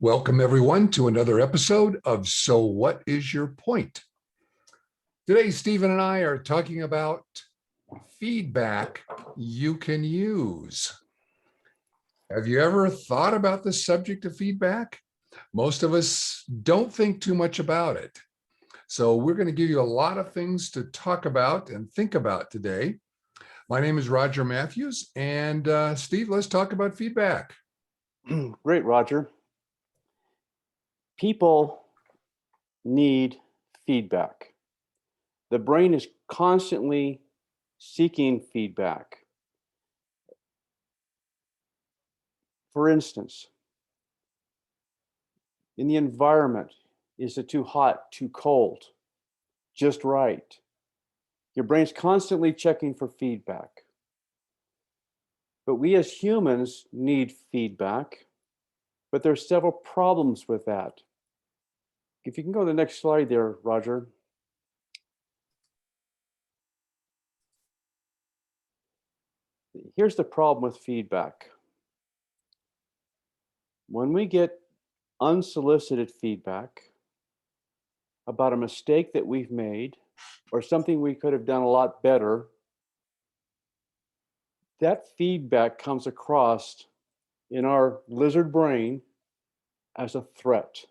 Welcome, everyone, to another episode of So What Is Your Point? Today, Stephen and I are talking about feedback you can use. Have you ever thought about the subject of feedback? Most of us don't think too much about it. So we're going to give you a lot of things to talk about and think about today. My name is Roger Matthews, and Steve, let's talk about feedback. Great, Roger. People need feedback. The brain is constantly seeking feedback. For instance, in the environment, is it too hot, too cold, just right? Your brain's constantly checking for feedback. But we as humans need feedback, but there's several problems with that. If you can go to the next slide there, Roger. Here's the problem with feedback. When we get unsolicited feedback about a mistake that we've made or something we could have done a lot better, that feedback comes across in our lizard brain as a threat.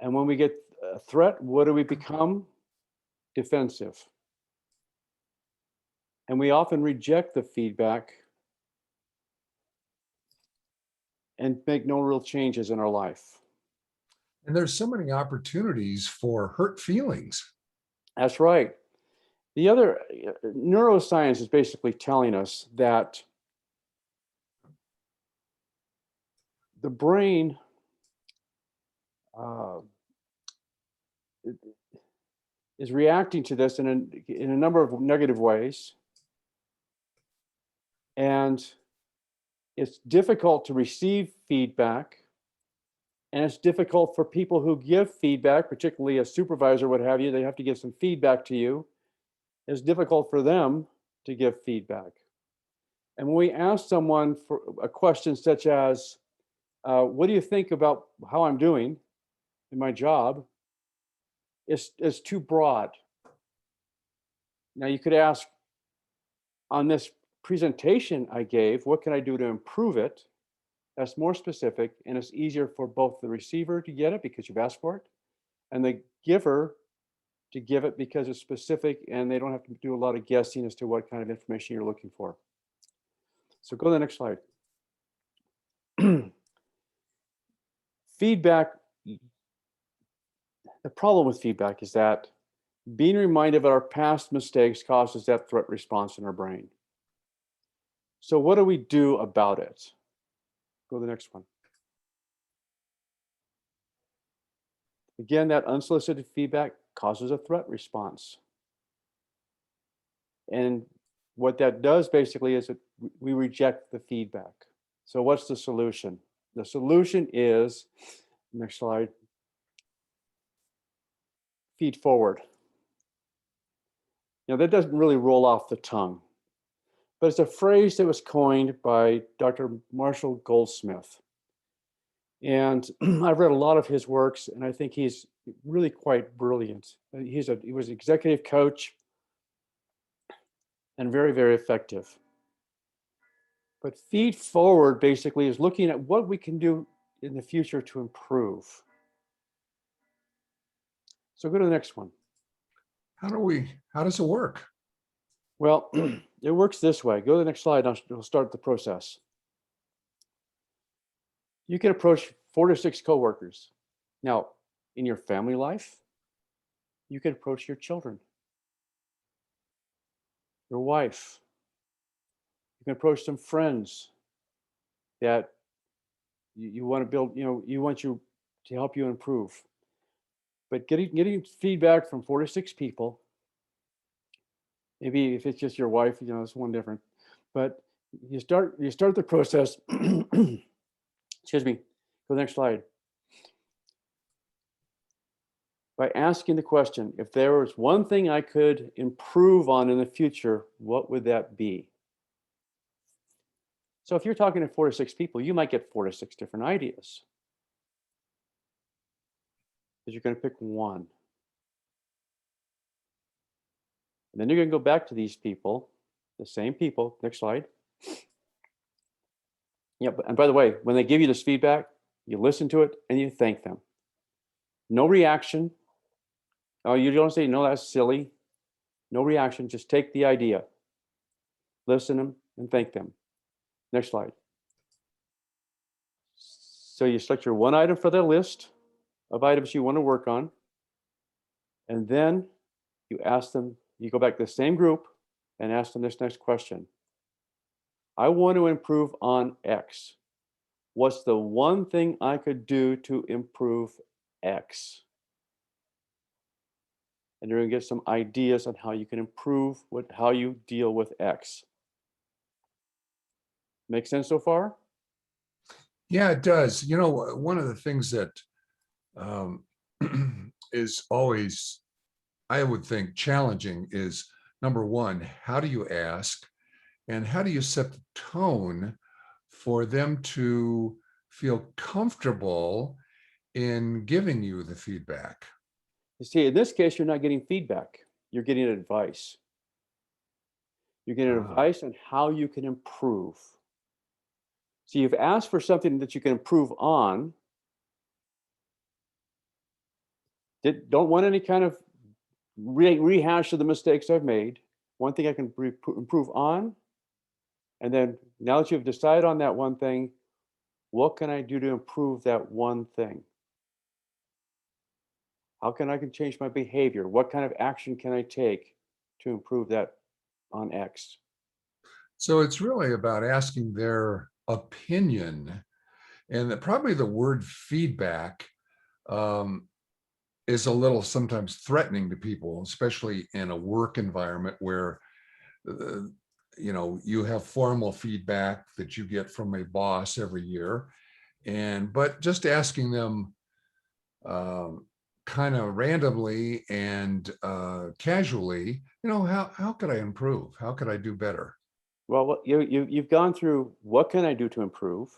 And when we get a threat, what do we become? Defensive. And we often reject the feedback and make no real changes in our life. And there's so many opportunities for hurt feelings. That's right. The other neuroscience is basically telling us that the brain is reacting to this in a number of negative ways. And it's difficult to receive feedback. And it's difficult for people who give feedback, particularly a supervisor, what have you, they have to give some feedback to you. It's difficult for them to give feedback. And when we ask someone for a question such as, what do you think about how I'm doing in my job? It's too broad. Now you could ask, on this presentation I gave, what can I do to improve it? That's more specific, and it's easier for both the receiver to get it because you've asked for it, and the giver to give it because it's specific and they don't have to do a lot of guessing as to what kind of information you're looking for. So go to the next slide. Feedback. The problem with feedback is that being reminded of our past mistakes causes that threat response in our brain. So what do we do about it? Go to the next one. Again, that unsolicited feedback causes a threat response. And what that does basically is we reject the feedback. So what's the solution? The solution is, next slide, feed forward. Now that doesn't really roll off the tongue, but it's a phrase that was coined by Dr. Marshall Goldsmith. And I've read a lot of his works, and I think he's really quite brilliant. He was an executive coach and very, very effective. But feed forward basically is looking at what we can do in the future to improve. So go to the next one. How does it work? Well, it works this way. Go to the next slide. I'll start the process. You can approach 4 to 6 coworkers. Now, in your family life, you can approach your children, your wife. You can approach some friends that you want to build, you want you to help you improve. But getting feedback from 4 to 6 people, maybe if it's just your wife, it's one different. But you start the process. Excuse me. Go to the next slide. By asking the question, if there was one thing I could improve on in the future, what would that be? So if you're talking to 4 to 6 people, you might get 4 to 6 different ideas. But you're going to pick one. And then you're going to go back to these people, the same people. Next slide. Yeah, and by the way, when they give you this feedback, you listen to it and you thank them. No reaction. Oh, you don't say, no, that's silly. No reaction. Just take the idea, listen to them, and thank them. Next slide. So you select your one item for the list of items you want to work on. And then you ask them, you go back to the same group and ask them this next question. I want to improve on X. What's the one thing I could do to improve X? And you're going to get some ideas on how you can improve how you deal with X. Make sense so far? Yeah, it does. You know, one of the things that um, is always, I would think, challenging is number one, how do you ask? And how do you set the tone for them to feel comfortable in giving you the feedback? You see, in this case, you're not getting feedback. You're getting advice. You're getting advice on how you can improve. So you've asked for something that you can improve on. Don't want any kind of rehash of the mistakes I've made. One thing I can improve on. And then now that you've decided on that one thing, what can I do to improve that one thing? How can I change my behavior? What kind of action can I take to improve that on X? So it's really about asking their opinion, and probably the word feedback um, is a little sometimes threatening to people, especially in a work environment where uh, you have formal feedback that you get from a boss every year, but just asking them um, kind of randomly and casually, how could I improve? How could I do better? Well, you've gone through what can I do to improve?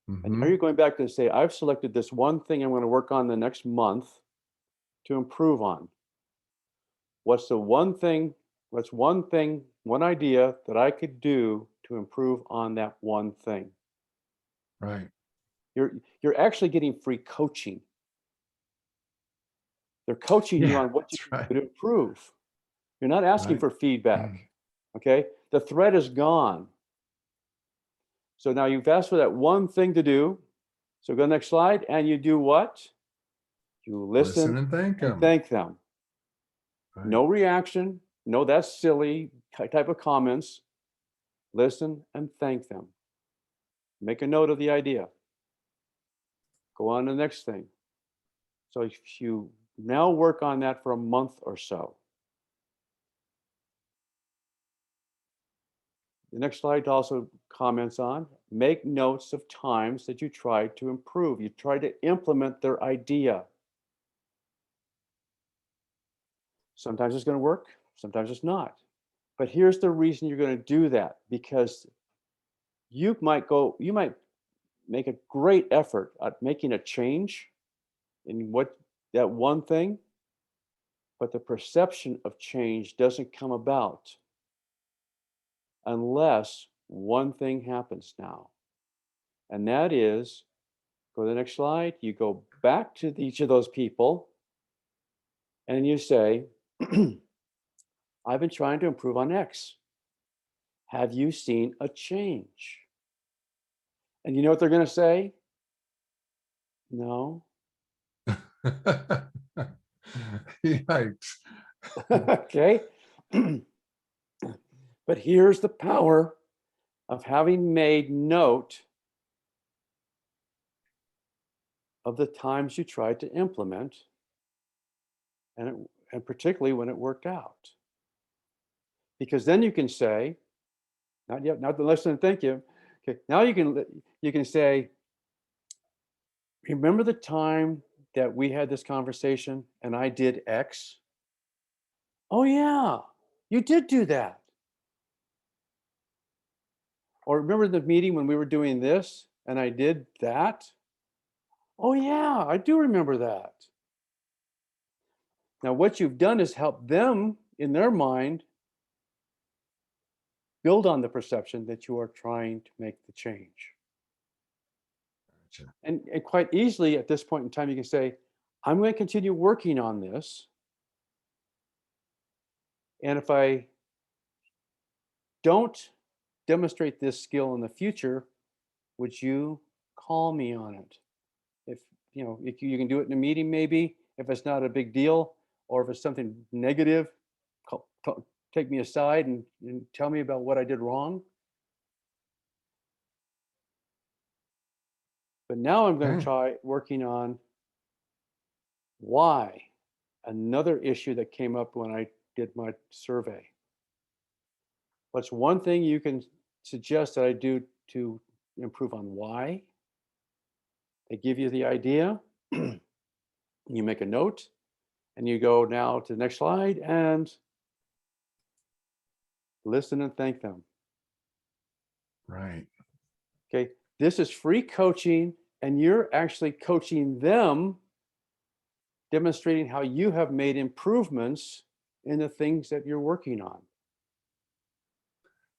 And now Hmm. you're going back to say, I've selected this one thing I'm going to work on the next month to improve on. What's the one thing, one idea that I could do to improve on that one thing? Right. You're actually getting free coaching. They're coaching you Yeah, on what you that's can right. do to improve. You're not asking Right. for feedback. Okay? The threat is gone. So now you've asked for that one thing to do. So go next slide, and you do what? You Listen listen and thank and them. thank them. Right. No reaction. No, that's silly type of comments. Listen and thank them. Make a note of the idea. Go on to the next thing. So if you now work on that for a month or so. The next slide also comments on make notes of times that you tried to improve. You tried to implement their idea. Sometimes it's going to work, sometimes it's not. But here's the reason you're going to do that, because you might make a great effort at making a change in what that one thing, but the perception of change doesn't come about unless one thing happens now. And that is, go to the next slide, you go back to each of those people and you say, I've been trying to improve on X. Have you seen a change? And you know what they're going to say? No. Yikes. Okay. But here's the power of having made note of the times you tried to implement and particularly when it worked out. Because then you can say, not yet, not the listen and thank you. Okay, now you can say, remember the time that we had this conversation and I did X? Oh yeah, you did do that. Or remember the meeting when we were doing this and I did that? Oh, yeah, I do remember that. Now, what you've done is help them in their mind build on the perception that you are trying to make the change. Gotcha. And quite easily at this point in time, you can say, I'm going to continue working on this. And if I don't demonstrate this skill in the future, would you call me on it? If if you can do it in a meeting, maybe if it's not a big deal, or if it's something negative, take me aside and tell me about what I did wrong. But now I'm going to Okay. try working on why, another issue that came up when I did my survey. What's one thing you can suggest that I do to improve on why? They give you the idea. You make a note and you go now to the next slide and listen and thank them. Right. Okay. This is free coaching, and you're actually coaching them, demonstrating how you have made improvements in the things that you're working on.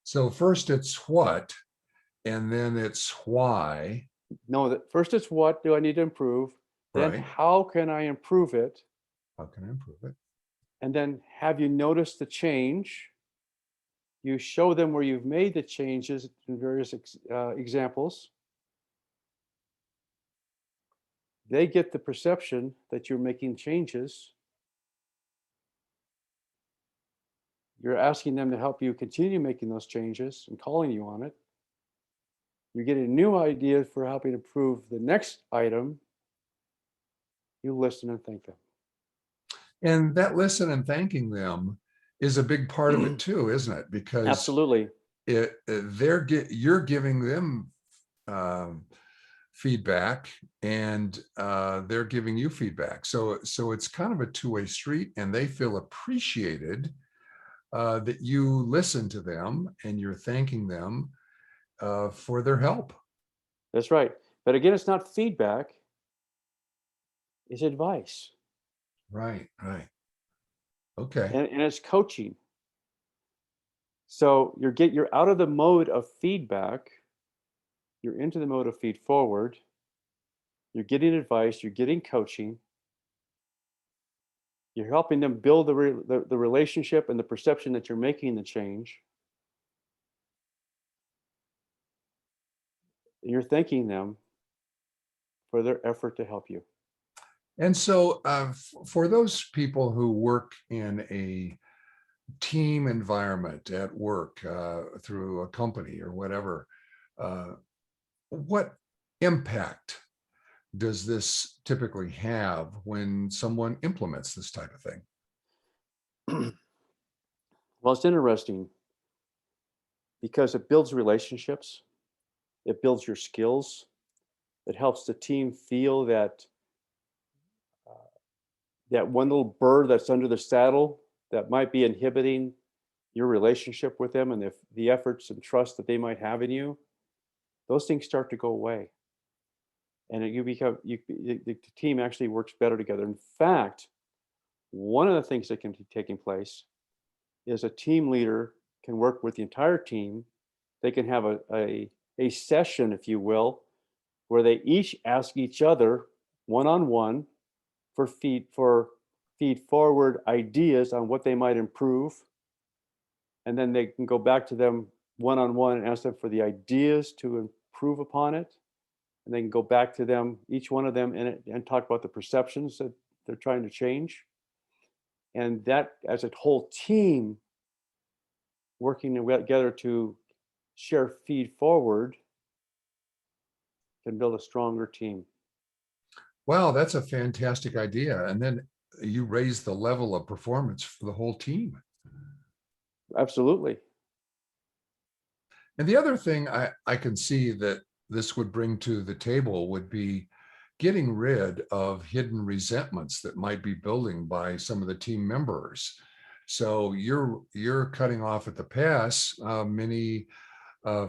So first it's what, and then it's why, No, that first it's what do I need to improve? Then right? how can I improve it? How can I improve it? And then have you noticed the change? You show them where you've made the changes in various examples. They get the perception that you're making changes. You're asking them to help you continue making those changes and calling you on it. You're getting new ideas for helping improve the next item. You listen and thank And that listen and thanking them is a big part of it them. too, isn't it? Because Absolutely. you're giving them um, feedback, and they're giving you feedback. So it's kind of a two-way street, and they feel appreciated that you listen to them and you're thanking them for their help. That's right. But again, it's not feedback, it's advice. Right, right. Okay. And it's coaching. So you're out of the mode of feedback, you're into the mode of feed forward, you're getting advice, you're getting coaching, you're helping them build the relationship and the perception that you're making the change. And you're thanking them for their effort to help you. And so for those people who work in a team environment at work through a company or whatever, uh, what impact does this typically have when someone implements this type of thing? Well, it's interesting because it builds relationships, it builds your skills, it helps the team feel that that one little bird that's under the saddle that might be inhibiting your relationship with them and the efforts and trust that they might have in you, those things start to go away. And you become, the team actually works better together. In fact, one of the things that can be taking place is a team leader can work with the entire team. They can have a session, if you will, where they each ask each other one on one for feed forward ideas on what they might improve, and then they can go back to them one on one and ask them for the ideas to improve upon it, and they can go back to them, each one of them, and talk about the perceptions that they're trying to change, and that as a whole team working together to share feed forward can build a stronger team. Wow, that's a fantastic idea. And then you raise the level of performance for the whole team. Absolutely. And the other thing I can see that this would bring to the table would be getting rid of hidden resentments that might be building by some of the team members. So you're cutting off at the pass many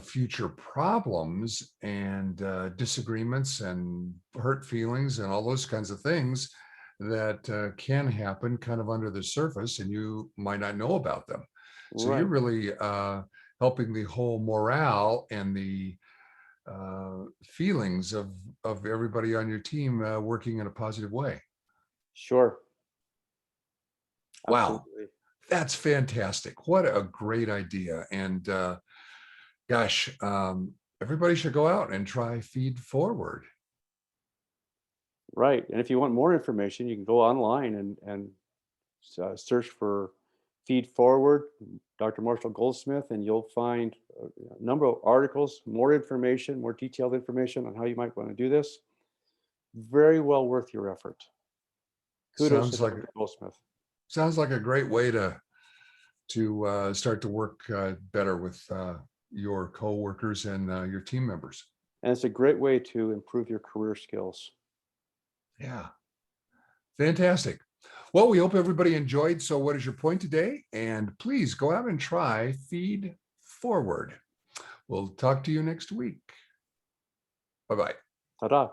future problems and disagreements and hurt feelings and all those kinds of things that can happen kind of under the surface, and you might not know about them. So you're Right. really helping the whole morale and the feelings of everybody on your team working in a positive way. Sure. Wow, Absolutely. that's fantastic. What a great idea. And gosh, everybody should go out and try Feed Forward. Right. And if you want more information, you can go online and search for Feed Forward, Dr. Marshall Goldsmith, and you'll find a number of articles, more information, more detailed information on how you might want to do this. Very well worth your effort. Kudos to Sounds like Dr. Goldsmith. sounds like a great way to start to work better with your coworkers and your team members. And it's a great way to improve your career skills. Yeah, fantastic. Well, we hope everybody enjoyed So What Is Your Point today? And please go out and try Feed Forward. We'll talk to you next week. Bye-bye. Ta-da.